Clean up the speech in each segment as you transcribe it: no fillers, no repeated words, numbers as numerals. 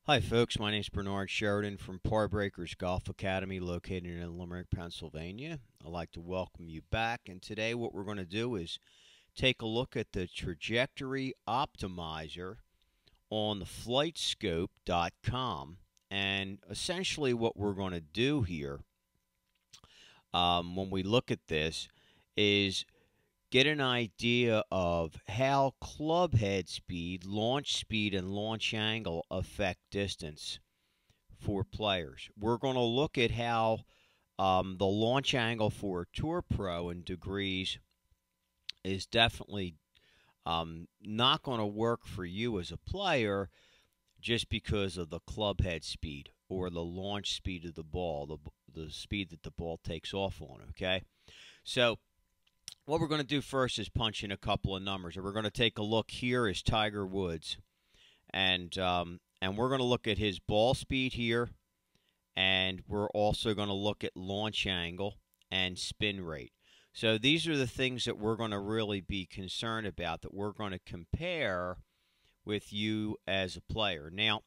Hi folks, my name is Bernard Sheridan from Par Breakers Golf Academy located in Limerick, Pennsylvania. I'd like to welcome you back, and today what we're going to do is take a look at the Trajectory Optimizer on the Flightscope.com. And essentially what we're going to do here when we look at this is get an idea of how club head speed, and launch angle affect distance for players. We're going to look at how the launch angle for a Tour Pro in degrees is definitely not going to work for you as a player just because of the club head speed or the launch speed of the ball, the speed that the ball takes off on, okay? So what we're going to do first is punch in a couple of numbers. And we're going to take a look. Here is Tiger Woods, and we're going to look at his ball speed here, and we're also going to look at launch angle and spin rate. So these are the things that we're going to really be concerned about, that we're going to compare with you as a player. Now,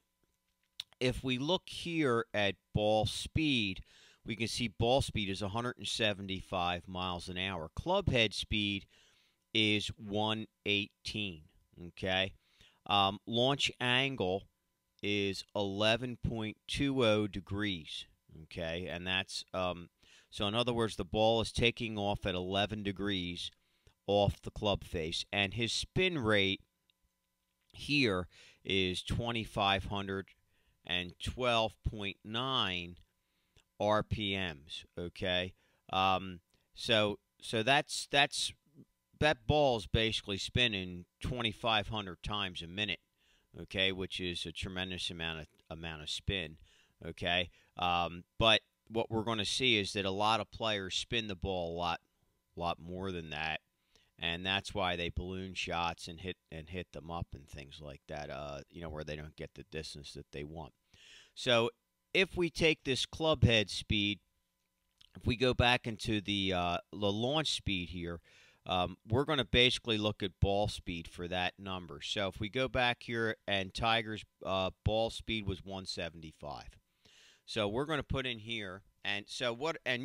if we look here at ball speed, we can see ball speed is 175 miles an hour. Club head speed is 118, okay? Launch angle is 11.20 degrees, okay? And that's, so in other words, the ball is taking off at 11 degrees off the club face. And his spin rate here is 2,512.9 RPMs, okay? So that ball's basically spinning 2,500 times a minute, okay, which is a tremendous amount of spin, okay? But what we're going to see is that a lot of players spin the ball a lot more than that, and that's why they balloon shots and hit them up and things like that, where they don't get the distance that they want. So if we take this club head speed, if we go back into the launch speed here, we're going to basically look at ball speed for that number. So if we go back here, and Tiger's ball speed was 175. So we're going to put in here, and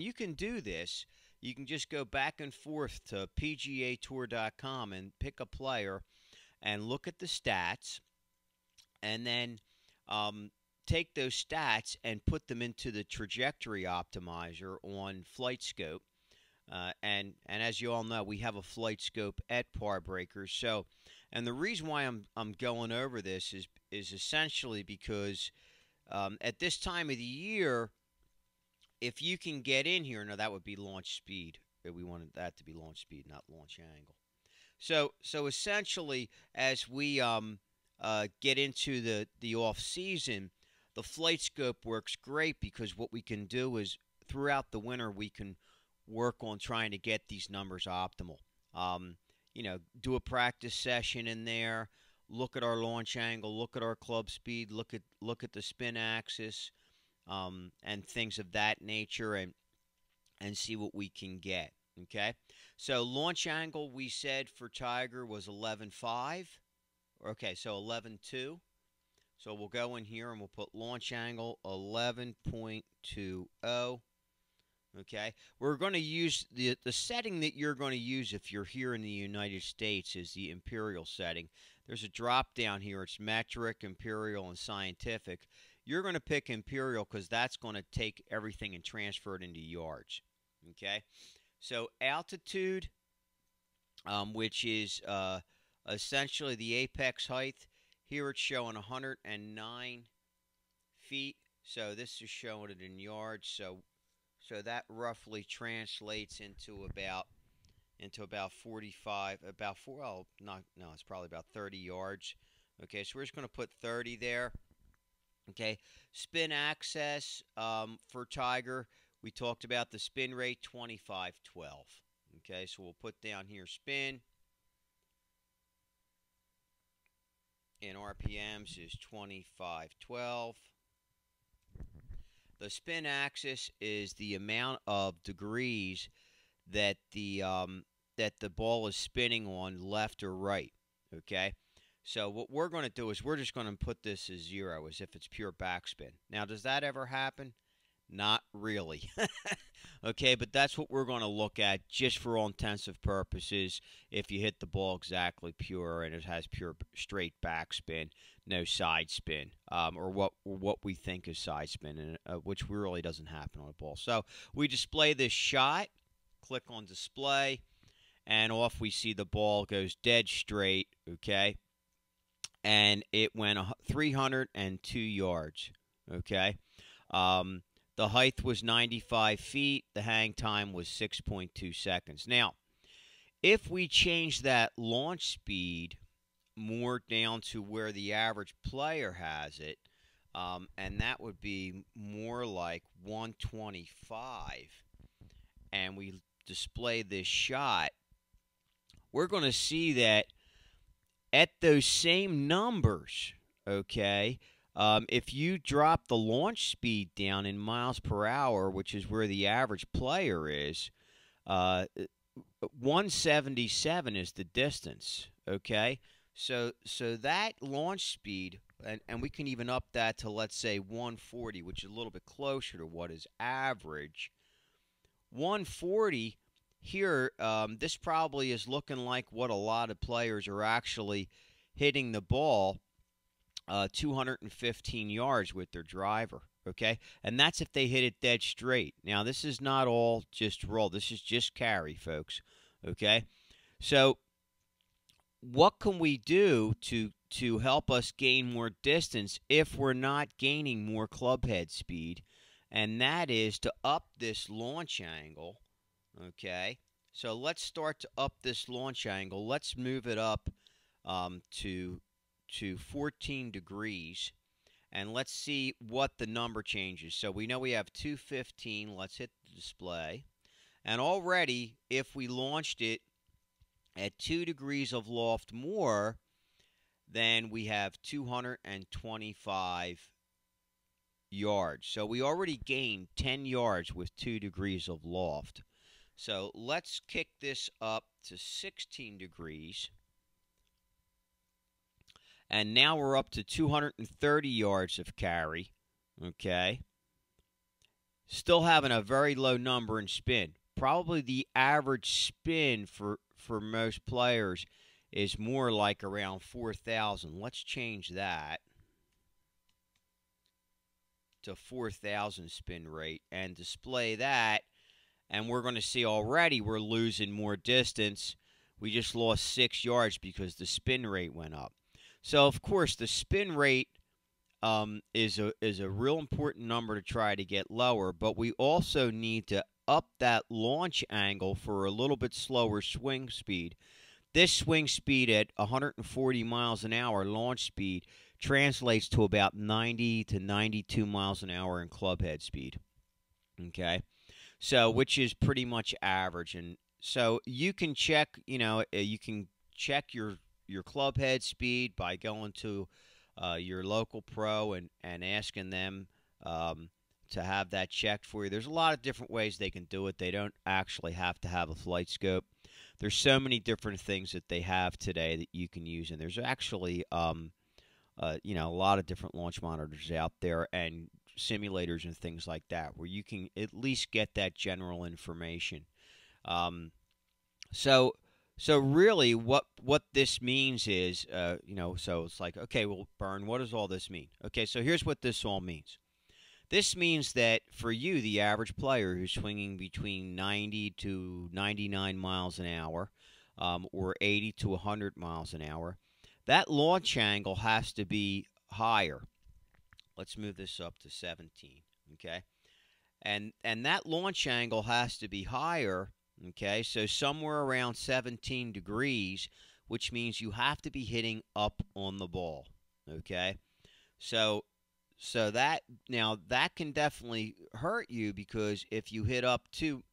you can do this. You can just go back and forth to PGAtour.com and pick a player and look at the stats, and then take those stats and put them into the Trajectory Optimizer on Flightscope. And as you all know, we have a Flightscope at Par Breakers. So, and the reason why I'm going over this is essentially because at this time of the year, if you can get in here, now that would be launch speed. We wanted that to be launch speed, not launch angle. So essentially, as we get into the off season, the Flightscope works great because what we can do is throughout the winter we can work on trying to get these numbers optimal. Do a practice session in there, look at our launch angle, look at our club speed, look at the spin axis, and things of that nature, and see what we can get. Okay, so launch angle we said for Tiger was 11.5. Okay, so 11.2. So we'll go in here and we'll put launch angle 11.20. Okay, we're going to use the setting that you're going to use if you're here in the United States is the imperial setting. There's a drop down here. It's metric, imperial, and scientific. You're going to pick imperial because that's going to take everything and transfer it into yards. Okay, so altitude, which is essentially the apex height. Here it's showing 109 feet. So this is showing it in yards. So that roughly translates into about 45, it's probably about 30 yards. Okay, so we're just going to put 30 there. Okay, spin axis for Tiger, we talked about the spin rate 2512. Okay, so we'll put down here spin in RPMs is 2512. The spin axis is the amount of degrees that the ball is spinning on left or right. Okay, So what we're going to do is we're just going to put this as 0, as if it's pure backspin. Now, does that ever happen? Not really. Okay, but that's what we're going to look at just for all intensive purposes. If you hit the ball exactly pure and it has pure straight backspin, no side spin, or what we think is side spin, and which really doesn't happen on a ball. So we display this shot, click on display, and off we see the ball goes dead straight. Okay, and it went 302 yards. Okay. The height was 95 feet. The hang time was 6.2 seconds. Now, if we change that launch speed more down to where the average player has it, and that would be more like 125, and we display this shot, we're going to see that at those same numbers, okay, if you drop the launch speed down in miles per hour, which is where the average player is, 177 is the distance, okay? So that launch speed, and we can even up that to, let's say, 140, which is a little bit closer to what is average. 140 here, this probably is looking like what a lot of players are actually hitting the ball 215 yards with their driver, okay? And that's if they hit it dead straight. Now, this is not all just roll. This is just carry, folks, okay? So what can we do to help us gain more distance if we're not gaining more club head speed? And that is to up this launch angle, okay? So let's start to up this launch angle. Let's move it up to 14 degrees, and let's see what the number changes. So we know we have 215. Let's hit the display. And already, if we launched it at 2 degrees of loft more, then we have 225 yards. So we already gained 10 yards with 2 degrees of loft. So let's kick this up to 16 degrees. And now we're up to 230 yards of carry, okay? Still having a very low number in spin. Probably the average spin for most players is more like around 4,000. Let's change that to 4,000 spin rate and display that. And we're going to see already we're losing more distance. We just lost 6 yards because the spin rate went up. So, of course, the spin rate is a real important number to try to get lower, but we also need to up that launch angle for a little bit slower swing speed. This swing speed at 140 miles an hour launch speed translates to about 90 to 92 miles an hour in club head speed, okay? So, which is pretty much average. And so you can check, you can check your club head speed by going to your local pro and asking them to have that checked for you. There's a lot of different ways they can do it. They don't actually have to have a flight scope. There's so many different things that they have today that you can use, and there's actually a lot of different launch monitors out there and simulators and things like that where you can at least get that general information. So really, what this means is, so it's like, okay, well, Bern, what does all this mean? Okay, so here's what this all means. This means that for you, the average player who's swinging between 90 to 99 miles an hour, or 80 to 100 miles an hour, that launch angle has to be higher. Let's move this up to 17, okay? And that launch angle has to be higher. Okay, so somewhere around 17 degrees, which means you have to be hitting up on the ball. Okay, so that can definitely hurt you, because if you hit up to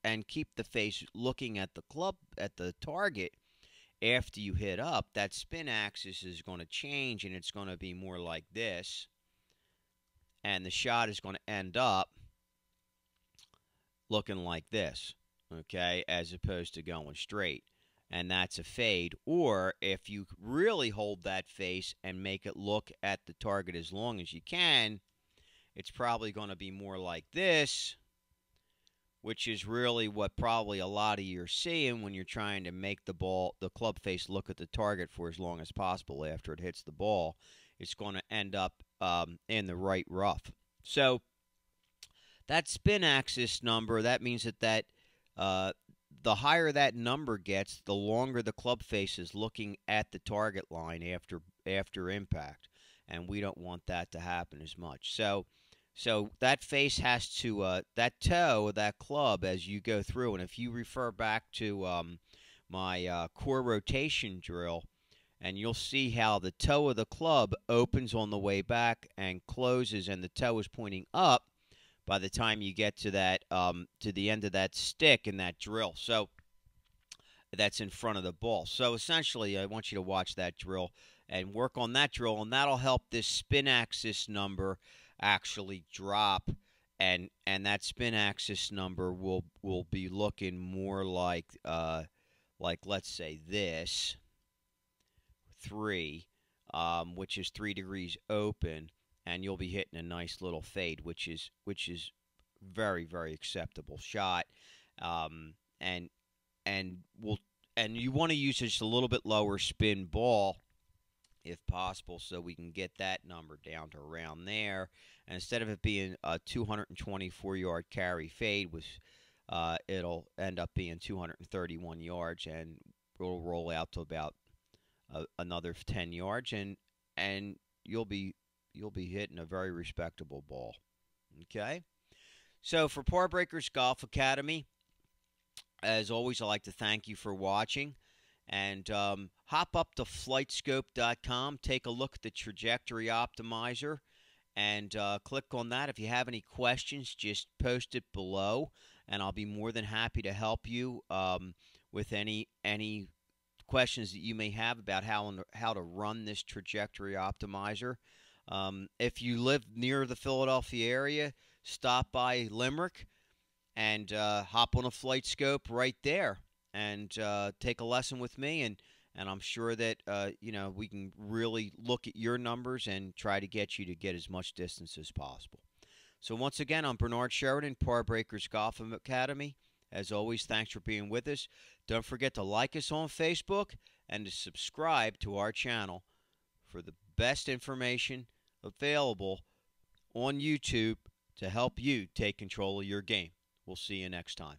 and keep the face looking at the target after you hit up, that spin axis is going to change and it's going to be more like this, and the shot is going to end up looking like this, okay, as opposed to going straight. and that's a fade. Or if you really hold that face and make it look at the target as long as you can, it's probably going to be more like this, which is really what probably a lot of you are seeing when you're trying to make the club face, look at the target for as long as possible after it hits the ball. It's going to end up in the right rough. So that spin axis number, that means that the higher that number gets, the longer the club face is looking at the target line after impact, and we don't want that to happen as much. So that face has to that toe of that club as you go through, and if you refer back to my core rotation drill, and you'll see how the toe of the club opens on the way back and closes, and the toe is pointing up by the time you get to that to the end of that stick in that drill. So that's in front of the ball. So essentially, I want you to watch that drill and work on that drill, and that'll help this spin axis number actually drop, and that spin axis number will be looking more like let's say this 3, which is 3 degrees open, and you'll be hitting a nice little fade, which is very, very acceptable shot. And you want to use just a little bit lower spin ball if possible, so we can get that number down to around there. And instead of it being a 224-yard carry fade, it'll end up being 231 yards, and it'll roll out to about another 10 yards, and you'll be hitting a very respectable ball. Okay? So for Par Breakers Golf Academy, as always, I'd like to thank you for watching. And hop up to Flightscope.com, take a look at the Trajectory Optimizer, and click on that. If you have any questions, just post it below, and I'll be more than happy to help you with any questions that you may have about how to run this Trajectory Optimizer. If you live near the Philadelphia area, stop by Limerick and hop on a Flightscope right there and take a lesson with me, and I'm sure that we can really look at your numbers and try to get you to get as much distance as possible. So once again, I'm Bernard Sheridan, Par Breakers Golf Academy. As always, thanks for being with us. Don't forget to like us on Facebook and to subscribe to our channel for the best information available on YouTube to help you take control of your game. We'll see you next time.